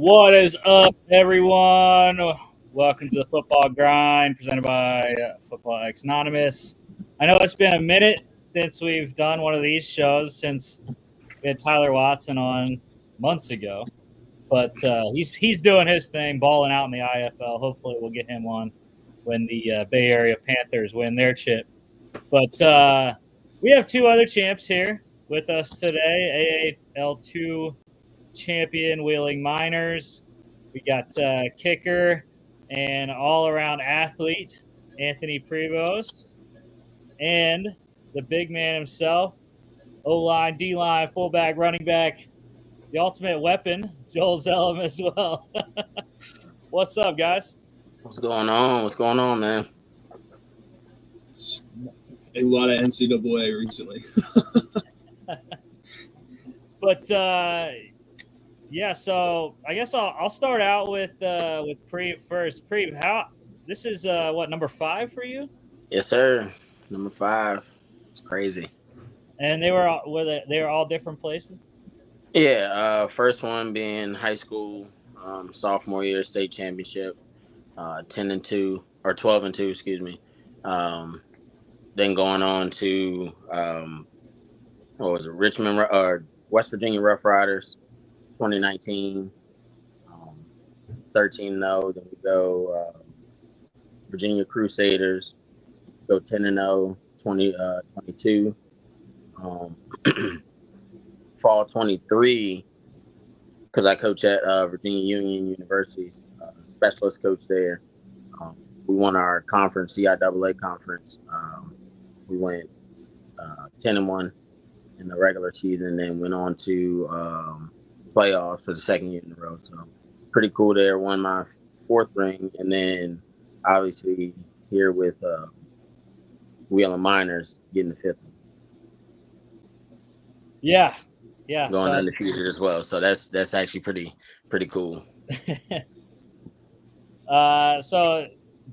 What is up, everyone? Welcome to the Football Grind, presented by Football X Anonymous. I know it's been a minute since we've done one of these shows, since we had Tyler Watson on months ago. But he's doing his thing, balling out in the IFL. Hopefully, we'll get him on when the Bay Area Panthers win their chip. But we have two other champs here with us today: AAL2 champion Wheeling Miners. We got kicker and all-around athlete Anthony Prevost, and the big man himself, O-line, D-line, fullback, running back, the ultimate weapon, Joel Zellem as well. What's up, guys? What's going on? What's going on, man? A lot of NCAA recently. But yeah, so I guess I'll start out with Preve first. Preve, how this is what, number 5 for you? Yes, sir. Number 5. It's crazy. And they were all different places. Yeah. First one being high school, sophomore year state championship, 10-2 or 12-2, excuse me. Then going on to what was it, Richmond or West Virginia Rough Riders, 2019, 13-0. Then we go Virginia Crusaders, go 10-0, 2022. Fall 23, because I coach at Virginia Union University's specialist coach there. We won our conference, CIAA conference. We went 10-1 in the regular season, then went on to playoffs for the second year in a row. So pretty cool there. Won my 4th ring, and then obviously here with Wheeling Miners getting the 5th one. Yeah. Going undefeated as well. So that's actually pretty cool. So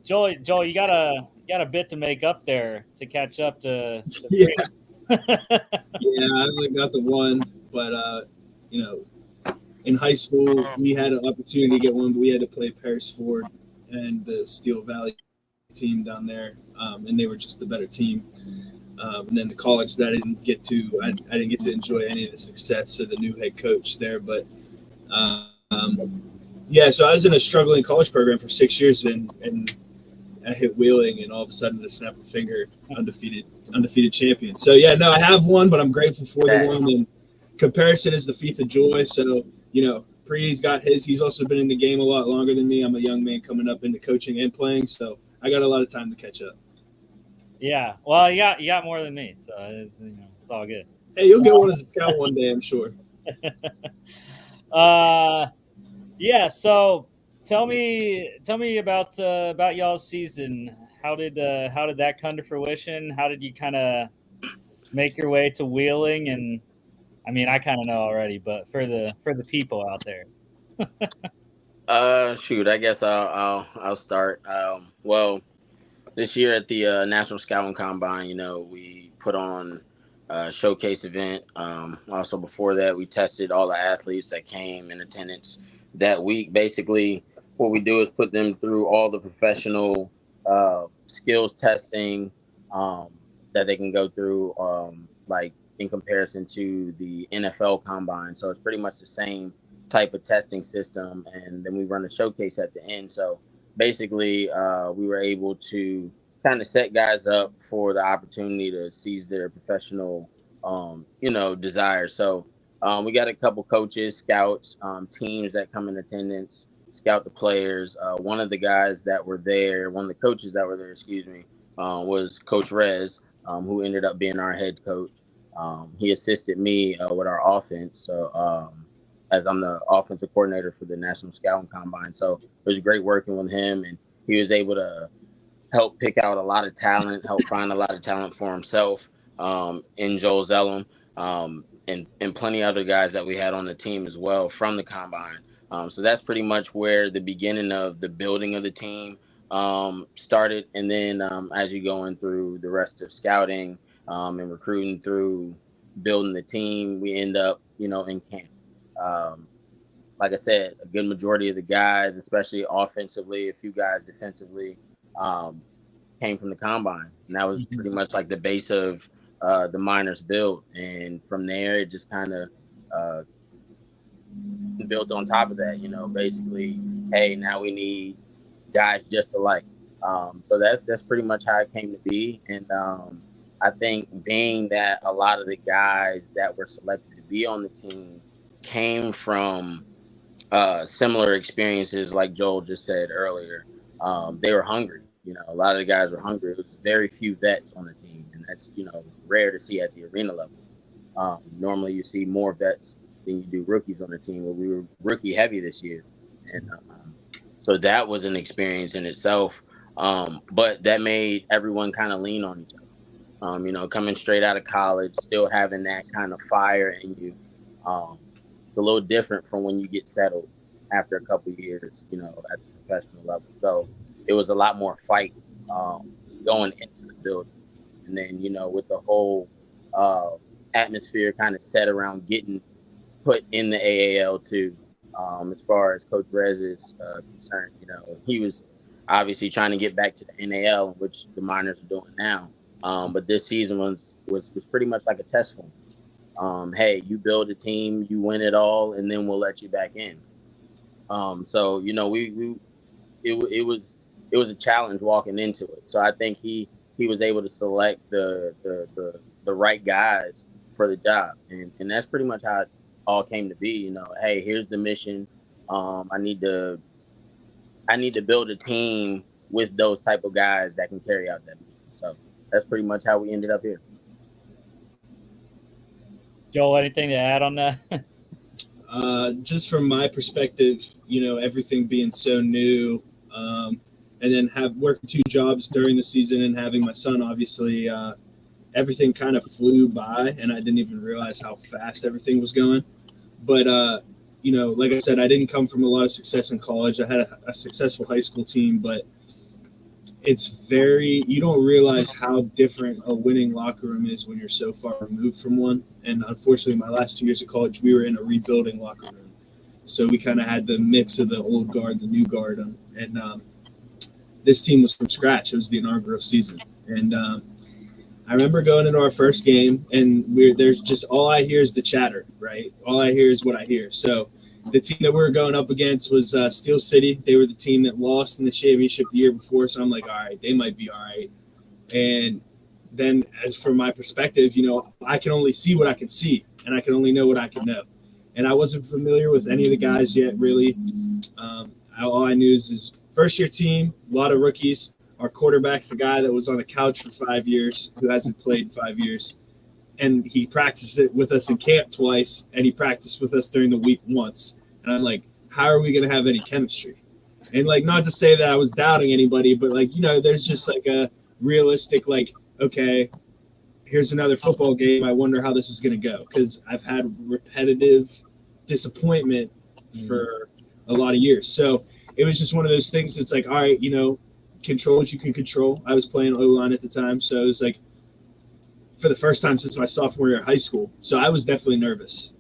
Joel, you got a bit to make up there to catch up to Yeah. Yeah, I only got the one, but in high school we had an opportunity to get one, but we had to play Paris Ford and the Steel Valley team down there, and they were just the better team. And then the college that I didn't get to enjoy any of the success of the new head coach there. But yeah, so I was in a struggling college program for 6 years, and I hit Wheeling, and all of a sudden, the snap of a finger, undefeated champion. So yeah, no, I have one, but I'm grateful for the one. And comparison is the thief of joy. So Pre's got his. He's also been in the game a lot longer than me. I'm a young man coming up into coaching and playing, so I got a lot of time to catch up. Yeah, well, you got more than me, so it's all good. Hey, you'll get one as a scout one day, I'm sure. Yeah. So tell me about y'all's season. How did that come to fruition? How did you kind of make your way to Wheeling? And I mean, I kind of know already, but for the people out there. Shoot, I guess I'll start. Well, this year at the National Scouting Combine, we put on a showcase event. Also, before that, we tested all the athletes that came in attendance that week. Basically, what we do is put them through all the professional skills testing that they can go through, like in comparison to the NFL Combine. So it's pretty much the same type of testing system, and then we run a showcase at the end. So basically, we were able to kind of set guys up for the opportunity to seize their professional, desires. So we got a couple coaches, scouts, teams that come in attendance, scout the players. One of the coaches that were there, was Coach Rez, who ended up being our head coach. He assisted me with our offense. So as I'm the offensive coordinator for the National Scouting Combine. So it was great working with him, and he was able to help pick out a lot of talent, help find a lot of talent for himself in Joel Zellem, and plenty of other guys that we had on the team as well from the Combine. So that's pretty much where the beginning of the building of the team started. And then as you going through the rest of scouting and recruiting through building the team, we end up, in camp. like I said, a good majority of the guys, especially offensively, a few guys defensively, came from the combine, and that was pretty much like the base of the Miners build. And from there, it just kind of built on top of that. Basically, hey, now we need guys just alike. So that's pretty much how it came to be. And I think being that a lot of the guys that were selected to be on the team came from similar experiences, like Joel just said earlier. They were hungry. A lot of the guys were hungry. There was very few vets on the team, and that's rare to see at the arena level. Normally, you see more vets than you do rookies on the team. But we were rookie heavy this year, and so that was an experience in itself. But that made everyone kind of lean on each other. Coming straight out of college, still having that kind of fire in you. It's a little different from when you get settled after a couple of years, at the professional level. So it was a lot more fight going into the building. And then, with the whole atmosphere kind of set around getting put in the AAL2, as far as Coach Rez is concerned, he was obviously trying to get back to the NAL, which the Miners are doing now. But this season was pretty much like a test for him. Hey, you build a team, you win it all, and then we'll let you back in. So it was a challenge walking into it. So I think he was able to select the right guys for the job, and that's pretty much how it all came to be. Hey, here's the mission. I need to build a team with those type of guys that can carry out that mission. So that's pretty much how we ended up here. Joel, anything to add on that? Just from my perspective, everything being so new, and then working 2 jobs during the season and having my son, obviously, everything kind of flew by, and I didn't even realize how fast everything was going. But, like I said, I didn't come from a lot of success in college. I had a successful high school team, but you don't realize how different a winning locker room is when you're so far removed from one. And unfortunately, my last 2 years of college, we were in a rebuilding locker room. So we kind of had the mix of the old guard, the new guard. And this team was from scratch. It was the inaugural season. And I remember going into our first game, and there's just all I hear is the chatter, right? All I hear is what I hear. So the team that we were going up against was Steel City. They were the team that lost in the championship the year before. So I'm like, all right, they might be all right. And then as from my perspective, I can only see what I can see, and I can only know what I can know. And I wasn't familiar with any of the guys yet, really. All I knew is first-year team, a lot of rookies. Our quarterback's the guy that was on the couch for 5 years, who hasn't played 5 years. And he practiced it with us in camp twice, and he practiced with us during the week once. And I'm like, how are we going to have any chemistry? And, not to say that I was doubting anybody, but, there's just, a realistic, okay, here's another football game. I wonder how this is going to go, because I've had repetitive disappointment for a lot of years. So it was just one of those things that's all right, control what you can control. I was playing O-line at the time, so it was for the first time since my sophomore year of high school. So I was definitely nervous,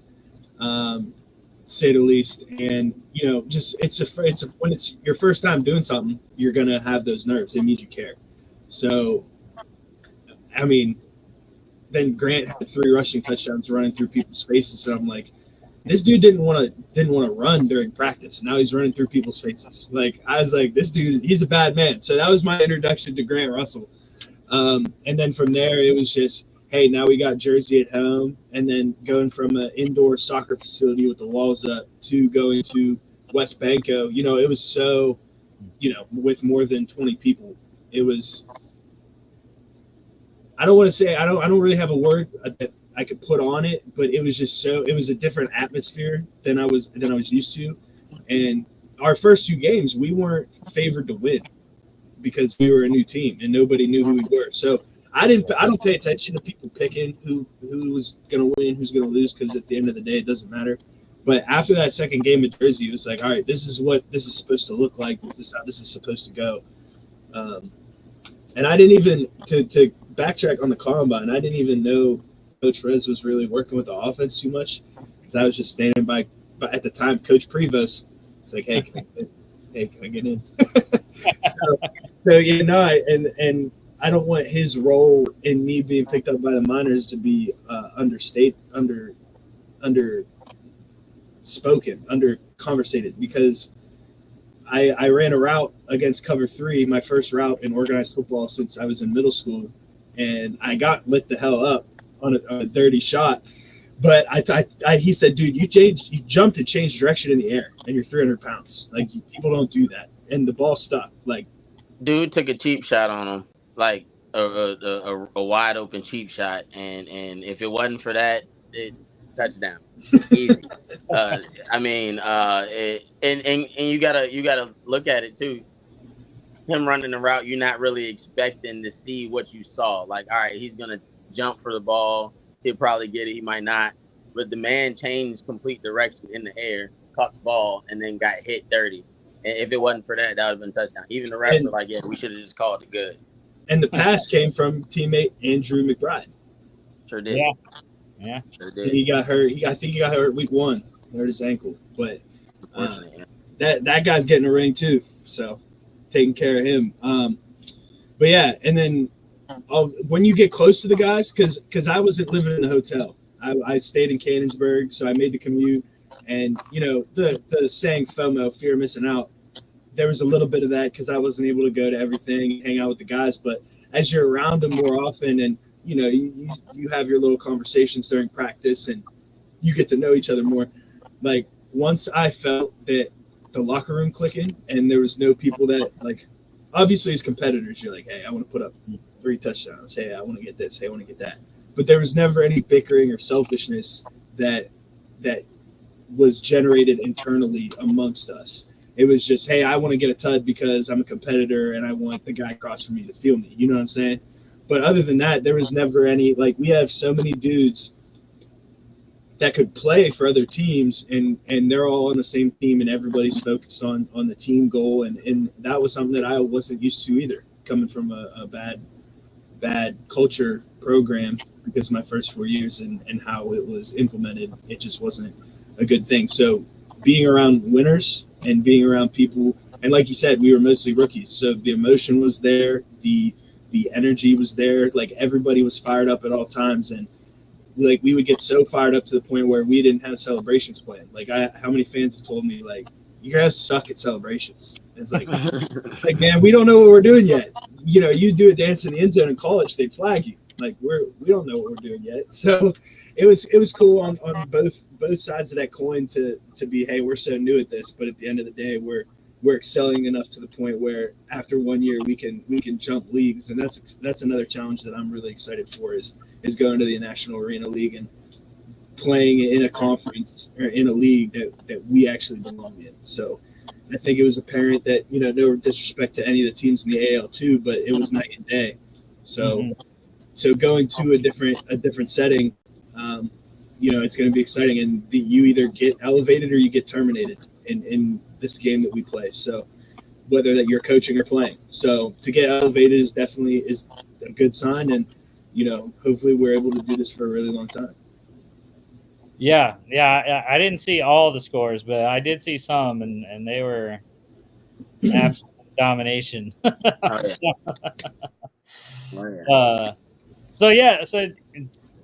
say the least. And just when it's your first time doing something, you're gonna have those nerves. It means you care. So, I mean, then Grant had 3 rushing touchdowns running through people's faces, and I'm like, this dude didn't want to run during practice. Now he's running through people's faces. I was like, this dude, he's a bad man. So that was my introduction to Grant Russell. And then from there, it was just, hey, now we got Jersey at home. And then going from an indoor soccer facility with the walls up to going to West Banco, it was so, with more than 20 people. It was, I don't want to say, I don't really have a word that I could put on it, but it was just it was a different atmosphere than I was used to. And our first 2 games, we weren't favored to win because we were a new team and nobody knew who we were. So I don't pay attention to people picking who was going to win, who's going to lose, because at the end of the day, it doesn't matter. But after that second game at Jersey, it was like, all right, this is what this is supposed to look like. This is how this is supposed to go. And I didn't even, to backtrack on the combine, I didn't even know Coach Rez was really working with the offense too much, because I was just standing by but at the time, Coach Prevost, it's like, hey, can I get in? so yeah, no, and I don't want his role in me being picked up by the minors to be under conversated, because I ran a route against cover 3, my first route in organized football since I was in middle school, and I got lit the hell up on a dirty shot. But he said, dude, you jumped and changed direction in the air, and you're 300 pounds. Like, people don't do that, and the ball stuck. Like, dude took a cheap shot on him, like a wide open cheap shot, and if it wasn't for that, touchdown, easy. I mean, and you gotta look at it too. Him running the route, you're not really expecting to see what you saw. Like, all right, he's gonna jump for the ball. He'll probably get it. He might not. But the man changed complete direction in the air, caught the ball, and then got hit dirty. And if it wasn't for that, that would have been a touchdown. Even the refs were like, yeah, we should have just called it good. And the pass came from teammate Andrew McBride. Sure did. Yeah. Sure did. And he got hurt. I think he got hurt week 1. He hurt his ankle. But that guy's getting a ring too. So taking care of him. But yeah, and then when you get close to the guys, because I wasn't living in a hotel. I stayed in Canonsburg, so I made the commute. And, you know, the saying FOMO, fear of missing out, there was a little bit of that because I wasn't able to go to everything and hang out with the guys. But as you're around them more often, and, you know, you have your little conversations during practice and you get to know each other more. Like, once I felt that the locker room clicking and there was no people that, like, obviously as competitors, you're like, hey, I want to put up 3 touchdowns. Hey, I want to get this. Hey, I want to get that. But there was never any bickering or selfishness that was generated internally amongst us. It was just, hey, I want to get a tud because I'm a competitor and I want the guy across from me to feel me. You know what I'm saying? But other than that, there was never any, like, we have so many dudes that could play for other teams and they're all on the same team and everybody's focused on the team goal. And that was something that I wasn't used to either, coming from a bad culture program, because my first 4 years and how it was implemented, it just wasn't a good thing. So being around winners and being around people, and like you said, we were mostly rookies. So the emotion was there, the energy was there, like everybody was fired up at all times. And like we would get so fired up to the point where we didn't have celebrations planned. Like how many fans have told me, like, you guys suck at celebrations. It's like, man, we don't know what we're doing yet. You know, you do a dance in the end zone in college, they'd flag you. Like we don't know what we're doing yet. So it was cool on both sides of that coin to be, hey, we're so new at this, but at the end of the day, we're excelling enough to the point where after 1 year we can jump leagues. And that's another challenge that I'm really excited for is going to the National Arena League and playing in a conference or in a league that we actually belong in. So I think it was apparent that, you know, no disrespect to any of the teams in the AAL2, but it was night and day. So So going to a different setting, you know, it's going to be exciting, and you either get elevated or you get terminated in this game that we play. So whether that you're coaching or playing, so to get elevated is definitely a good sign, and you know, hopefully we're able to do this for a really long time. Yeah, I didn't see all the scores, but I did see some, and they were absolute domination. So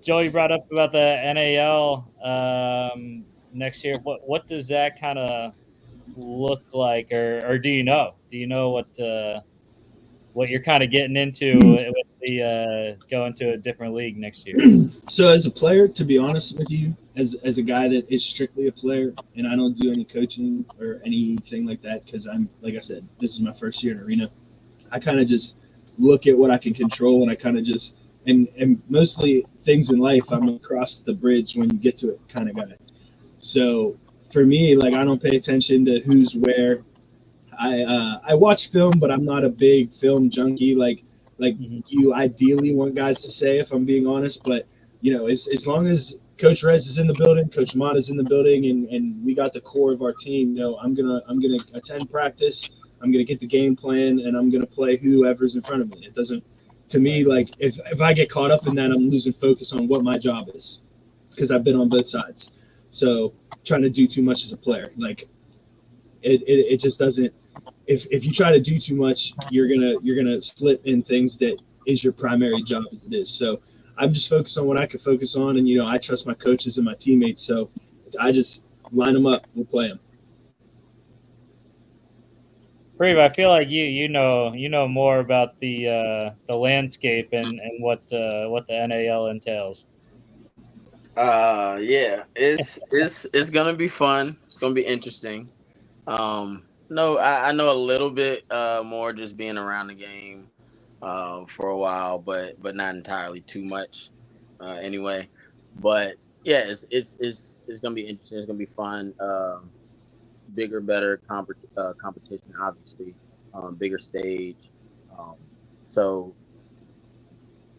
Joey brought up about the NAL next year. What does that kind of look like, or do you know? Do you know what you're kind of getting into with the going to a different league next year? So as a player, to be honest with you, as a guy that is strictly a player, and I don't do any coaching or anything like that, because I'm, like I said, this is my first year in arena. I kind of just look at what I can control, and I kind of just and mostly things in life, I'm across the bridge when you get to it kind of guy. So for me, like, I don't pay attention to who's where. I watch film, but I'm not a big film junkie like you ideally want guys to say, if I'm being honest. But you know, as long as Coach Rez is in the building, Coach Mott is in the building, and we got the core of our team, you know, I'm gonna attend practice, I'm gonna get the game plan, and I'm gonna play whoever's in front of me. It doesn't, to me, like if I get caught up in that, I'm losing focus on what my job is, because I've been on both sides. So trying to do too much as a player, like it just doesn't. If you try to do too much, you're gonna slip in things that is your primary job as it is. So I'm just focused on what I can focus on, and I trust my coaches and my teammates. So I just line them up, we'll play them. Prev, I feel like you know more about the landscape and what the NAL entails. Yeah, it's gonna be fun. It's gonna be interesting. No, I know a little bit more just being around the game for a while, but not entirely too much anyway. But yeah, it's gonna be interesting. It's gonna be fun. Bigger, better competition, obviously. Bigger stage. Um, so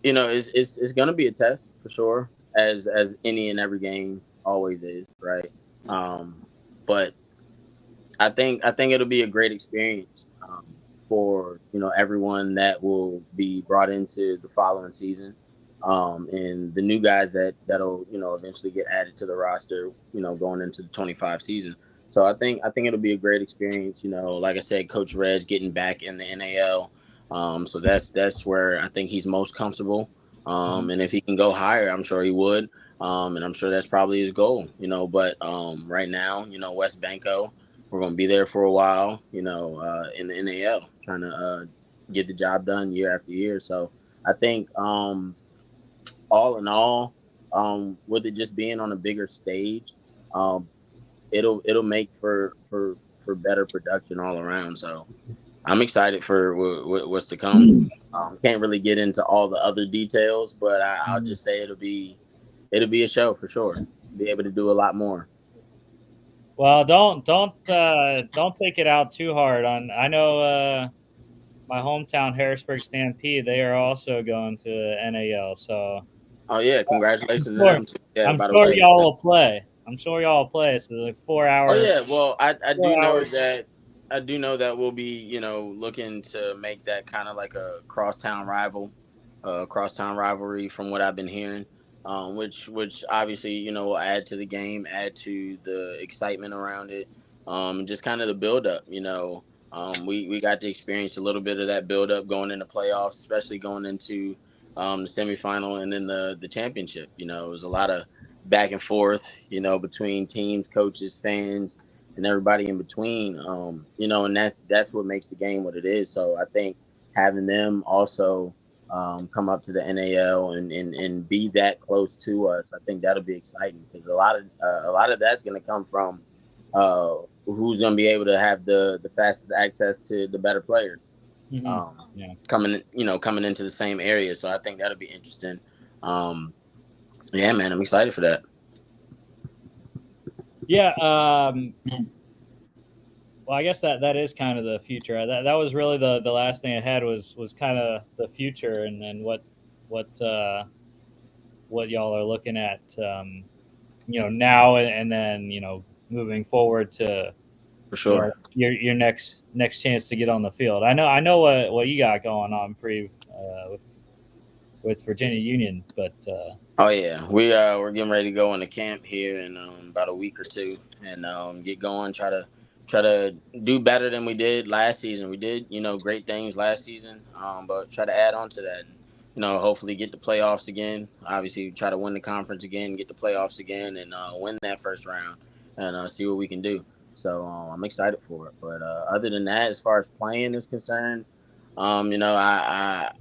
it's gonna be a test for sure, as any and every game always is, right? But I think it'll be a great experience for everyone that will be brought into the following season, and the new guys that'll eventually get added to the roster, going into the 25 season. So I think it'll be a great experience. Like I said, Coach Rez getting back in the NAL, so that's where I think he's most comfortable. And if he can go higher, I'm sure he would. And I'm sure that's probably his goal. But right now, West Banco. We're going to be there for a while, in the NAL, trying to get the job done year after year. So I think all in all, with it just being on a bigger stage, it'll make for better production all around. So I'm excited for what's to come. Can't really get into all the other details, but I'll just say it'll be a show for sure. Be able to do a lot more. Well, don't take it out too hard on. I know my hometown Harrisburg Stampede. They are also going to NAL. So. Oh yeah, congratulations to sure. them too. Yeah, I'm by the sure way. y'all will play. So like 4 hours. Oh yeah, well I do know that we'll be looking to make that kind of like a crosstown rivalry from what I've been hearing, which obviously will add to the game, add to the excitement around it, just kind of the build up. We got to experience a little bit of that build up going into playoffs, especially going into the semifinal and then the championship. It was a lot of back and forth, between teams, coaches, fans, and everybody in between. And that's what makes the game what it is. So I think having them also come up to the NAL and be that close to us, I think that'll be exciting because a lot of that's going to come from who's going to be able to have the fastest access to the better players. Coming into the same area. So I think that'll be interesting. Yeah, man, I'm excited for that. Yeah. Well, I guess that is kind of the future. That was really the last thing I had was kind of the future and what y'all are looking at, now and then moving forward to for sure your next chance to get on the field. I know what you got going on, Prev, with Virginia Union, but oh yeah, we're getting ready to go into camp here in about a week or two and get going. Try to do better than we did last season. We did great things last season, but try to add on to that. And, hopefully get the playoffs again. Obviously, try to win the conference again, get the playoffs again, and win that first round and see what we can do. So I'm excited for it. But other than that, as far as playing is concerned, I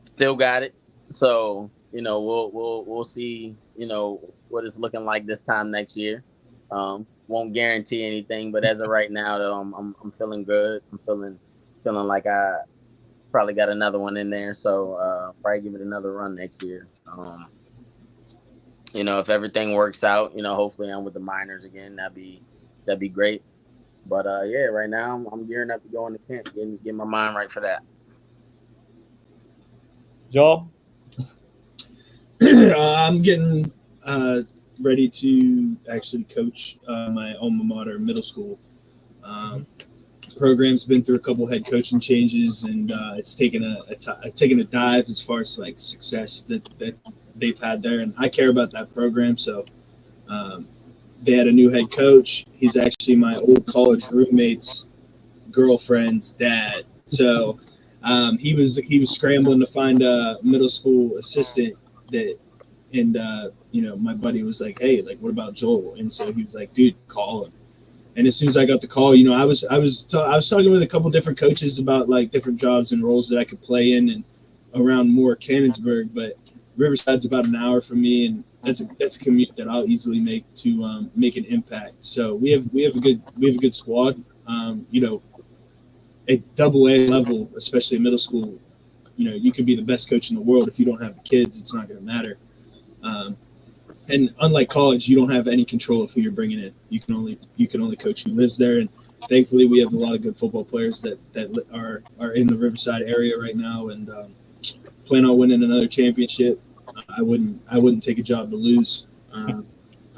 still got it. So we'll see what it's looking like this time next year. Won't guarantee anything, but as of right now, though, I'm feeling good. I'm feeling like I probably got another one in there. So probably give it another run next year. If everything works out, hopefully I'm with the minors again. That'd be great. But yeah, right now I'm gearing up to go into camp, get my mind right for that. Joel? I'm getting ready to actually coach my alma mater middle school. Program's been through a couple head coaching changes, and it's taken a dive as far as like success that they've had there, and I care about that program. So they had a new head coach. He's actually my old college roommate's girlfriend's dad. So he was scrambling to find a middle school assistant and my buddy was like, hey, like, what about Joel? And so he was like, dude, call him. And as soon as I got the call, I was talking with a couple different coaches about like different jobs and roles that I could play in and around more Cannonsburg, but Riverside's about an hour from me, and that's a commute that I'll easily make to make an impact. So we have a good squad. At AA level, especially in middle school, you could be the best coach in the world if you don't have the kids. It's not going to matter. And unlike college, you don't have any control of who you're bringing in. You can only coach who lives there. And thankfully, we have a lot of good football players that are in the Riverside area right now, and plan on winning another championship. I wouldn't take a job to lose.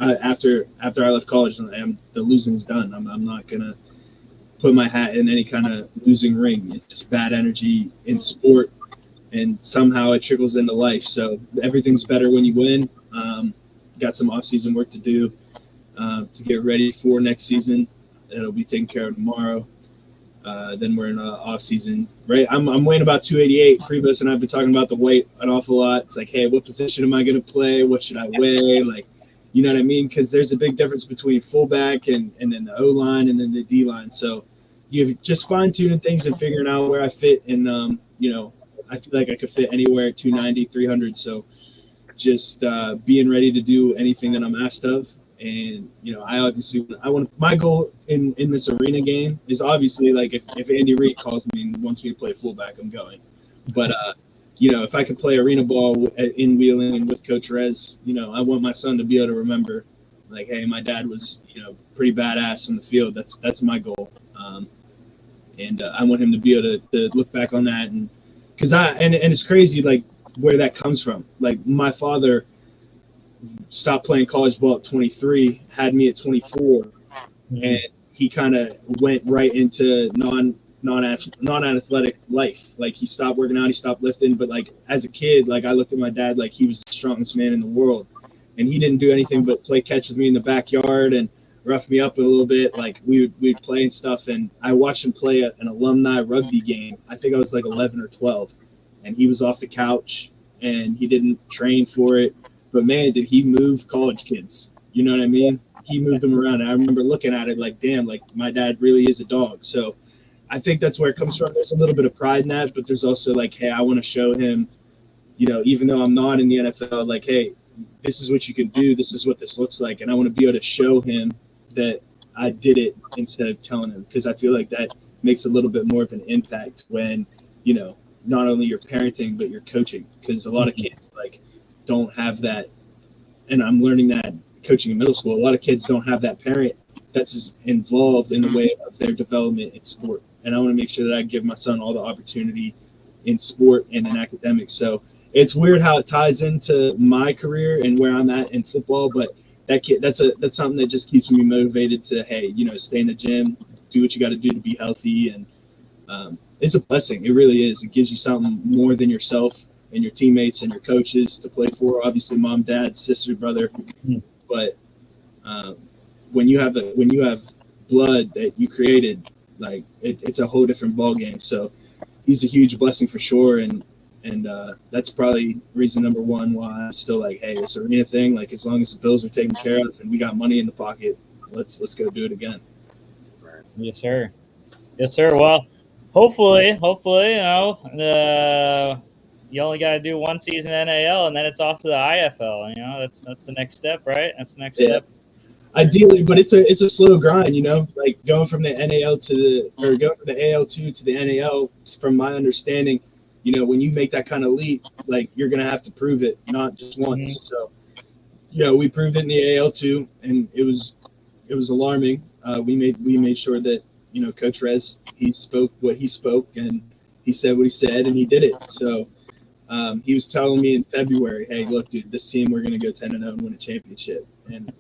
After I left college, the losing's done. I'm not gonna put my hat in any kind of losing ring. It's just bad energy in sport, and somehow it trickles into life. So everything's better when you win. Got some off-season work to do to get ready for next season. It'll be taken care of tomorrow. Then we're in off-season. Right, I'm weighing about 288. Prevost and I've been talking about the weight an awful lot. It's like, hey, what position am I going to play? What should I weigh? Like, you know what I mean? Because there's a big difference between fullback and then the O-line and then the D-line. So you're just fine-tuning things and figuring out where I fit. And, I feel like I could fit anywhere at 290, 300. So just being ready to do anything that I'm asked of. And, I want my goal in this arena game is obviously like if Andy Reid calls me and wants me to play fullback, I'm going. But, if I could play arena ball in Wheeling and with Coach Rez, I want my son to be able to remember like, hey, my dad was, pretty badass in the field. That's my goal. And I want him to be able to look back on that. And because and it's crazy, like where that comes from. Like my father stopped playing college ball at 23, had me at 24, and he kind of went right into non-athletic life. Like he stopped working out, he stopped lifting. But like as a kid, like I looked at my dad like he was the strongest man in the world, and he didn't do anything but play catch with me in the backyard and rough me up a little bit. Like we'd play and stuff, and I watched him play an alumni rugby game. I think I was like 11 or 12, and he was off the couch and he didn't train for it. But man, did he move college kids. You know what I mean? He moved them around. And I remember looking at it like, damn, like my dad really is a dog. So I think that's where it comes from. There's a little bit of pride in that, but there's also like, hey, I want to show him, even though I'm not in the NFL, like, hey, this is what you can do. This is what this looks like. And I want to be able to show him that I did it instead of telling him, because I feel like that makes a little bit more of an impact when, not only you're parenting, but you're coaching, because a lot of kids like don't have that. And I'm learning that coaching in middle school, a lot of kids don't have that parent that's involved in the way of their development in sport. And I want to make sure that I give my son all the opportunity in sport and in academics. So it's weird how it ties into my career and where I'm at in football, but that's something that just keeps me motivated to, hey, stay in the gym, do what you got to do to be healthy. And it's a blessing. It really is. It gives you something more than yourself and your teammates and your coaches to play for. Obviously, mom, dad, sister, brother. But when you have blood that you created, like it's a whole different ball game. So he's a huge blessing for sure. And that's probably reason number one why I'm still like, hey, this arena thing, like as long as the bills are taken care of and we got money in the pocket, let's go do it again. Yes, sir. Well, hopefully, you only got to do one season NAL and then it's off to the IFL. That's the next step, right? That's the next step. Ideally, but it's a slow grind. Like going from the NAL going from the AAL2 to the NAL. From my understanding, when you make that kind of leap, like you're gonna have to prove it, not just once. So, we proved it in the AAL2, and it was alarming. We made sure that Coach Rez, he spoke what he spoke and he said what he said and he did it. So he was telling me in February, hey, look, dude, this team, we're gonna go 10-0 and win a championship. And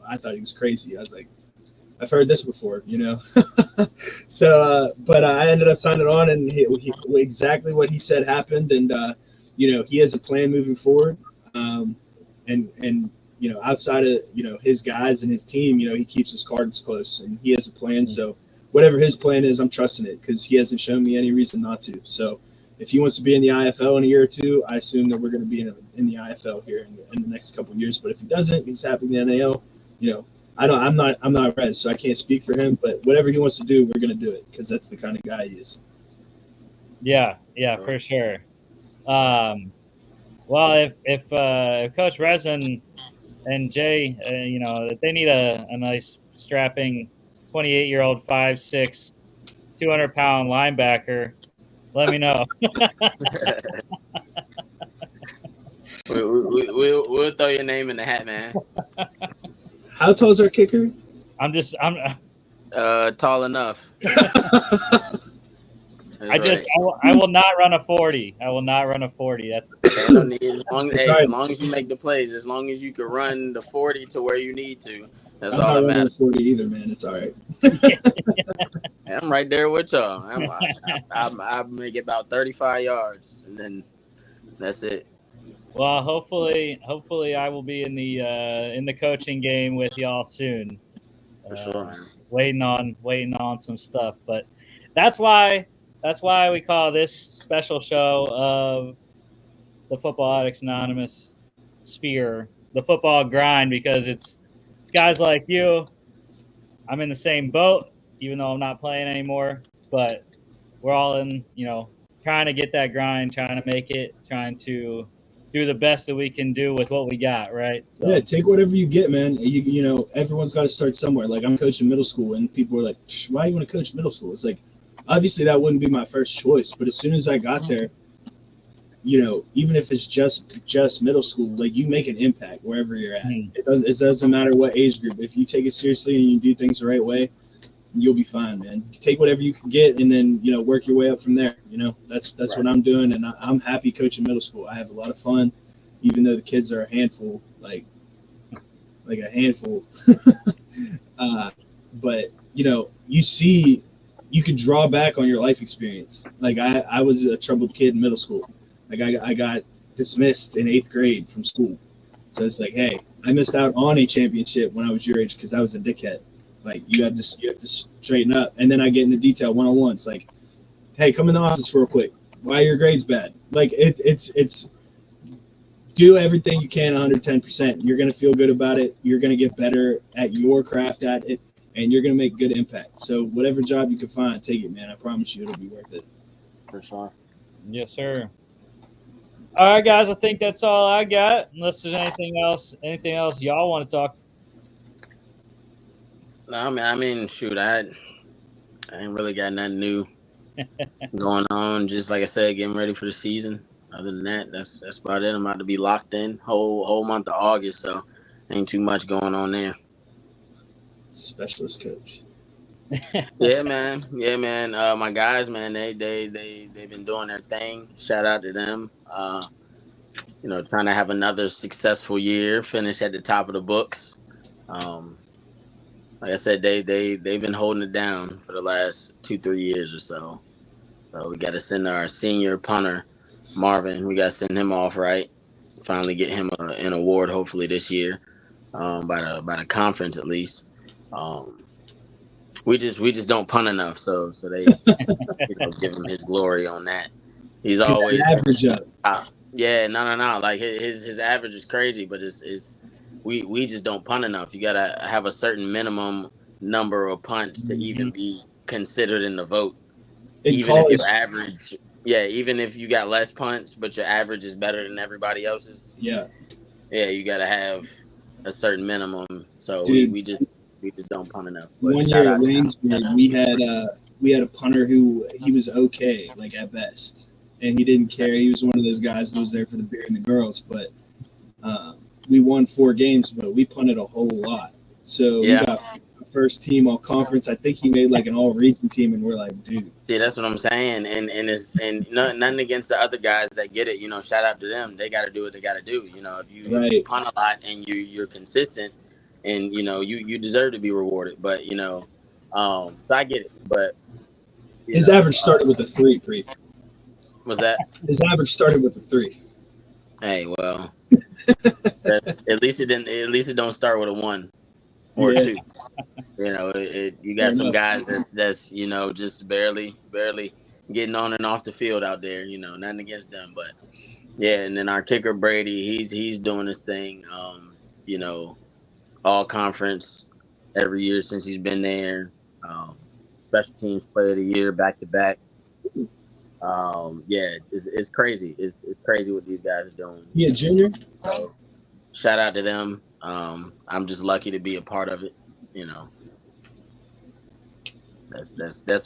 I thought he was crazy. I was like, I've heard this before, So, but I ended up signing on, and he exactly what he said happened. And he has a plan moving forward. And outside of his guys and his team, he keeps his cards close and he has a plan. So whatever his plan is, I'm trusting it because he hasn't shown me any reason not to. So if he wants to be in the IFL in a year or two, I assume that we're going to be in the IFL here in the next couple of years. But if he doesn't, he's happy in the NAL. I'm not Rez, so I can't speak for him. But whatever he wants to do, we're going to do it because that's the kind of guy he is. Yeah, for sure. Well, if Coach Rez and Jay, if they need a nice strapping 28-year-old 5'6", 200-pound linebacker, let me know. We'll throw your name in the hat, man. How tall is our kicker? I'm tall enough. I will not run a 40. I will not run a 40. That's as long as you make the plays, as long as you can run the 40 to where you need to. That's all that matters. I'm not running 40 either, man. It's all right. I'm right there with y'all. I make about 35 yards, and then that's it. Well, hopefully I will be in the coaching game with y'all soon. For sure, man. Waiting on some stuff, but that's why we call this special show of the Football Addicts Anonymous Sphere the football grind, because it's guys like you. I'm in the same boat, even though I'm not playing anymore, but we're all in, trying to get that grind, trying to make it, trying to do the best that we can do with what we got, right? So, yeah, take whatever you get, man. Everyone's got to start somewhere. Like, I'm coaching middle school, and people are like, why do you want to coach middle school? It's like, obviously that wouldn't be my first choice, but as soon as I got there, even if it's just middle school, like, you make an impact wherever you're at. It doesn't matter what age group. If you take it seriously and you do things the right way, you'll be fine, man. You take whatever you can get and then, work your way up from there. That's right. What I'm doing. And I'm happy coaching middle school. I have a lot of fun, even though the kids are a handful, like a handful. But, you could draw back on your life experience. Like, I was a troubled kid in middle school. Like, I got dismissed in 8th grade from school. So it's like, hey, I missed out on a championship when I was your age because I was a dickhead. Like, you have to straighten up. And then I get into detail one-on-one. It's like, hey, come in the office real quick. Why are your grades bad? Like, it's do everything you can 110%. You're going to feel good about it. You're going to get better at your craft at it, and you're going to make good impact. So whatever job you can find, take it, man. I promise you it'll be worth it. For sure. Yes, sir. All right, guys, I think that's all I got. Unless there's anything else y'all want to talk. No, I mean, shoot, I ain't really got nothing new going on. Just like I said, getting ready for the season. Other than that, that's about it. I'm about to be locked in whole month of August, so ain't too much going on there. Specialist coach. Yeah, man. My guys, man, they've been doing their thing. Shout out to them. Trying to have another successful year, finish at the top of the books. Like I said, they've been holding it down for the last 2-3 years or so. So we got to send our senior punter, Marvin. We got to send him off, right? Finally get him an award, hopefully this year, by the conference at least. We just don't punt enough, so they give him his glory on that. He's always average up. Yeah, no. Like his average is crazy, but we just don't punt enough. You gotta have a certain minimum number of punts to even be considered in the vote. Even if your average, even if you got less punts, but your average is better than everybody else's. Yeah, you gotta have a certain minimum. So we just don't punt enough. But one year at Waynesburg, we had a punter who he was okay, like at best, and he didn't care. He was one of those guys that was there for the beer and the girls. But we won 4 games, but we punted a whole lot. So we got first team all conference. I think he made like an all region team, and we're like, dude. See, that's what I'm saying. And nothing against the other guys that get it. Shout out to them. They got to do what they got to do. If you punt a lot and you're consistent, and you deserve to be rewarded. But so I get it. But his average started with a 3. Pre. Was that his average started with a 3? Hey, well, That's at least it didn't. At least it don't start with a 1 or a 2. You know, you got some guys that's just barely getting on and off the field out there. You know, nothing against them, but yeah. And then our kicker Brady, he's doing his thing. You know, all conference every year since he's been there. Special teams player of the year back to back. Yeah, it's crazy. It's crazy what these guys are doing. Yeah, junior. So, shout out to them. I'm just lucky to be a part of it. You know, that's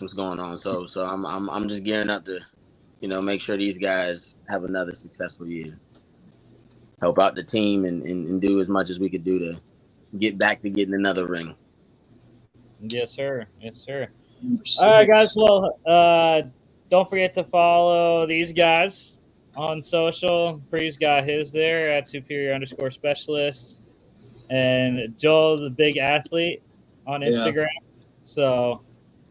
what's going on. So I'm just gearing up to, make sure these guys have another successful year. Help out the team and do as much as we could do to get back to getting another ring. Yes, sir. Yes, sir. All right, guys. Well, don't forget to follow these guys on social. Pre's got his there at superior_specialist. And Joel, the big athlete, on Instagram. Yeah. So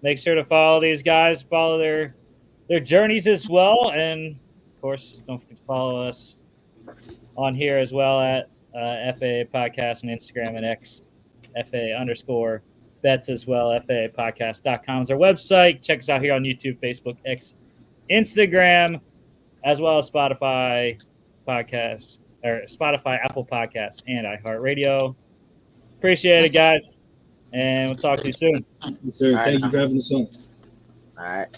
make sure to follow these guys, follow their journeys as well. And, of course, don't forget to follow us on here as well at FAA Podcast and Instagram and X, FA_bets as well. FAPodcast.com is our website. Check us out here on YouTube, Facebook, X, Instagram, as well as Spotify, Apple Podcasts, and iHeartRadio. Appreciate it, guys. And we'll talk to you soon. Yes, sir. Thank you for having us on. All right.